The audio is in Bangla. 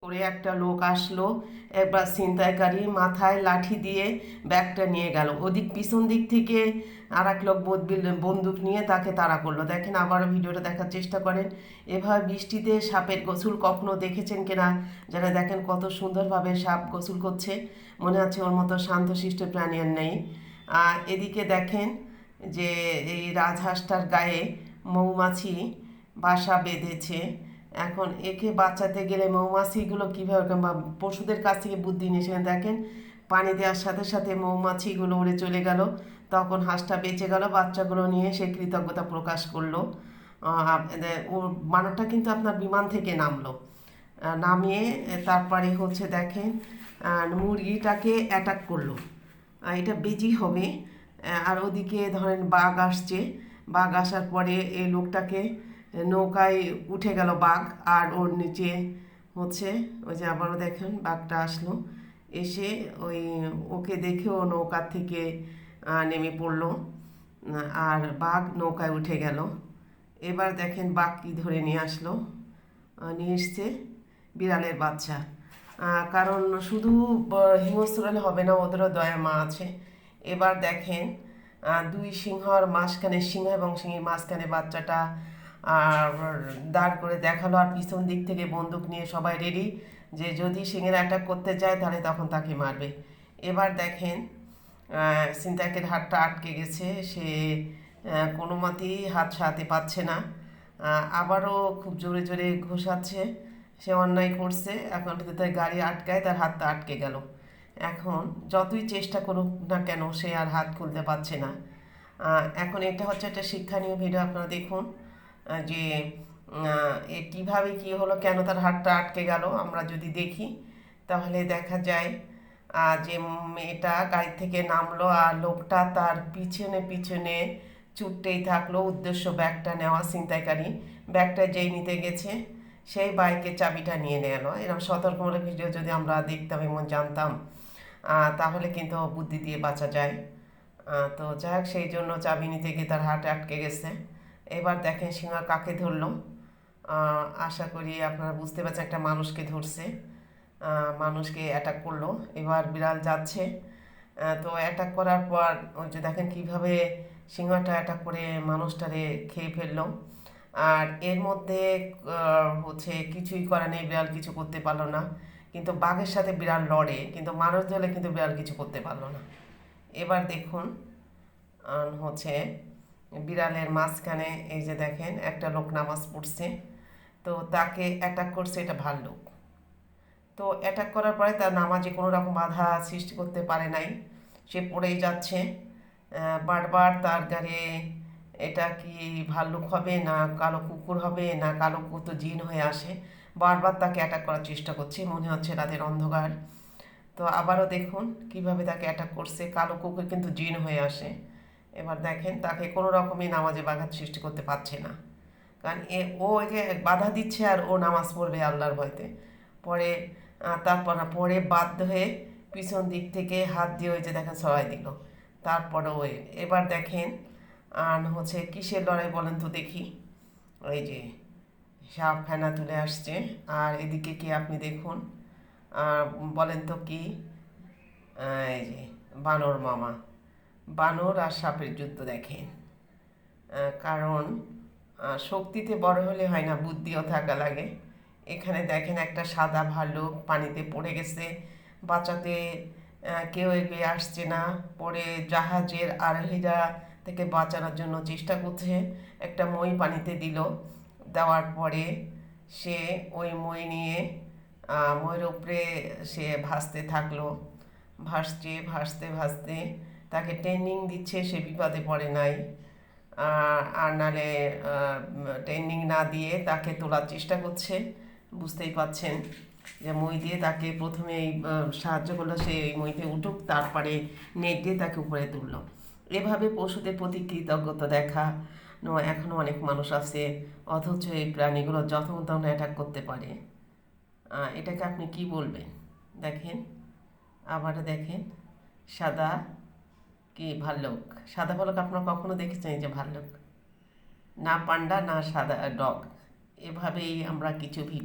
করে একটা লোক আসলো, একবার ছিনতাইকারী মাথায় লাঠি দিয়ে ব্যাগটা নিয়ে গেল। ওদিক পিছন দিক থেকে আর এক লোক বন্দুক নিয়ে তাকে তাড়া করলো। দেখেন, আবারও ভিডিওটা দেখার চেষ্টা করেন। এভাবে বৃষ্টিতে সাপের গোসল কখনো দেখেছেন কিনা যারা, দেখেন কত সুন্দরভাবে সাপ গোসল করছে। মনে হচ্ছে ওর মতো শান্তশিষ্ট প্রাণী আর নেই। এদিকে দেখেন যে এই রাজহাঁসটার গায়ে মৌমাছি বাসা বেঁধেছে। এখন একে বাঁচাতে গেলে মৌমাছিগুলো কীভাবে, পশুদের কাছ থেকে বুদ্ধি নিয়ে, সেখানে দেখেন পানি দেওয়ার সাথে সাথে মৌমাছিগুলো উড়ে চলে গেল। তখন হাঁসটা বেঁচে গেল, বাচ্চাগুলো নিয়ে সে কৃতজ্ঞতা প্রকাশ করলো। ওর বানরটা কিন্তু আপনার বিমান থেকে নামলো, নামিয়ে তারপরে হচ্ছে দেখেন মুরগিটাকে অ্যাটাক করলো। এটা বেজি হবে। আর ওদিকে ধরেন বাঘ আসছে, বাঘ আসার পরে এই লোকটাকে নৌকায় উঠে গেল বাঘ, আর ওর নিচে হচ্ছে ওই যে আবারও দেখেন বাঘটা আসলো, এসে ওই ওকে দেখে ও নৌকার থেকে নেমে পড়লো, আর বাঘ নৌকায় উঠে গেল। এবার দেখেন বাঘ কি ধরে নিয়ে আসলো, নিয়ে এসছে বিড়ালের বাচ্চা। কারণ শুধু হিংস্র হলে হবে না, ওদেরও দয়া মা আছে। এবার দেখেন দুই সিংহর মাঝখানে, সিংহ এবং সিংহের মাঝখানে বাচ্চাটা দাঁড় করে দেখালো, আর পিছন দিক থেকে বন্দুক নিয়ে সবাই রেডি, যে যদি সিংহের অ্যাটাক করতে যায় তাহলে তখন তাকে মারবে। এবার দেখেন ছিনতাইয়ের হাতটা আটকে গেছে, সে কোনো মতেই হাত সারাতে পারছে না। আবারও খুব জোরে জোরে ঘোষাচ্ছে, সে অন্যায় করছে। এখন যদি তার গাড়ি আটকায়, তার হাতটা আটকে গেল। এখন যতই চেষ্টা করুক না কেন সে আর হাত খুলতে পারছে না। এখন এটা হচ্ছে একটা শিক্ষণীয় ভিডিও, আপনারা দেখুন যে কীভাবে কী হলো, কেন তার হাতটা আটকে গেল। আমরা যদি দেখি তাহলে দেখা যায় যে মেয়েটা গাড়ি থেকে নামলো, আর লোকটা তার পিছনে পিছনে ছুটতেই থাকলো, উদ্দেশ্য ব্যাগটা নেওয়া। ছিনতাইকারী ব্যাগটা যেই নিতে গেছে সেই বাইকের চাবিটা নিয়ে নিল। এরকম সতর্কমূলক ভিডিও যদি আমরা দেখতাম এবং জানতাম, তাহলে কিন্তু বুদ্ধি দিয়ে বাঁচা যায়। তো যাই হোক, সেই জন্য চাবি নিতে গিয়ে তার হাত আটকে গেছে। এবার দেখেন সিংহ কাকে ধরলো, আশা করি আপনারা বুঝতে পারছেন, একটা মানুষকে ধরছে, মানুষকে অ্যাটাক করলো। এবার বিড়াল যাচ্ছে, তো অ্যাটাক করার পর ওই যে দেখেন কীভাবে সিংহটা অ্যাটাক করে মানুষটারে খেয়ে ফেললো। আর এর মধ্যে হচ্ছে কিছুই করা নেই, বিড়াল কিছু করতে পারলো না। কিন্তু বাঘের সাথে বিড়াল লড়ে, কিন্তু মানুষ ধরলে কিন্তু বিড়াল কিছু করতে পারলো না। এবার দেখুন হচ্ছে বিড়ালের মাঝখানে এই যে দেখেন একটা লোক নামাজ পড়ছে, তো তাকে অ্যাটাক করছে, এটা ভাল্লুক। তো অ্যাটাক করার পরে তার নামাজে কোনো রকম বাধা সৃষ্টি করতে পারে নাই, সে পড়েই যাচ্ছে। বারবার তার গায়ে এটা কি ভাল্লুক হবে না কালো কুকুর হবে না কালো কুকুর তো জিন হয়ে আসে, বারবার তাকে অ্যাটাক করার চেষ্টা করছে, মনে হচ্ছে রাতের অন্ধকার। তো আবারও দেখুন কিভাবে তাকে অ্যাটাক করছে, কালো কুকুর কিন্তু জিন হয়ে আসে। এবার দেখেন তাকে কোনো রকমই নামাজে বাধা সৃষ্টি করতে পারছে না, কারণ ও একে বাধা দিচ্ছে আর ও নামাজ পড়বে আল্লাহর ভয়তে। পরে পরে বাধ্য হয়ে পিছন দিক থেকে হাত দিয়ে ওই যে দেখেন সরাই দিল। তারপরে ওই এবার দেখেন হচ্ছে কিসের লড়াই বলেন তো দেখি, ওই যে সাপ ফেনা তুলে আসছে, আর এদিকে কি আপনি দেখুন, বলেন তো কি, এই যে বানর মামা, বানর আর সাপের যুদ্ধ দেখেন। কারণ শক্তিতে বড় হলে হয় না, বুদ্ধিও থাকা লাগে। এখানে দেখেন একটা সাদা ভাল্লুক পানিতে পড়ে গেছে, বাঁচাতে কেউ এগিয়ে আসছে না, পরে জাহাজের আরোহীরা থেকে বাঁচানোর জন্য চেষ্টা করছে। একটা মই পানিতে দিল, দেওয়ার পরে সে ওই মই নিয়ে মইয়ের উপরে সে ভাসতে থাকলো, ভাসতে ভাসতে ভাসতে তাকে ট্রেনিং দিচ্ছে, সে বিপদে পড়ে নাই। আর নালে ট্রেনিং না দিয়ে তাকে তোলার চেষ্টা করছে, বুঝতেই পাচ্ছেন যে মই দিয়ে তাকে প্রথমে এই সাহায্য করলো, সে এই মইতে উঠুক, তারপরে নেট দিয়ে তাকে উপরে তুললো। এভাবে পশুদের প্রতি কৃতজ্ঞতা দেখানো এখনও অনেক মানুষ আছে, অথচ এই প্রাণীগুলো যখন তখন অ্যাটাক করতে পারে। এটাকে আপনি কি বলবেন? দেখেন, আবার দেখেন সাদা কি ভাল্লুক, সাদা ভাল্লুক আপনারা কখনো দেখেছেন? এই যে ভাল্লুক, না পান্ডা না সাদা ডগ। এভাবেই আমরা কিছু ভিডিও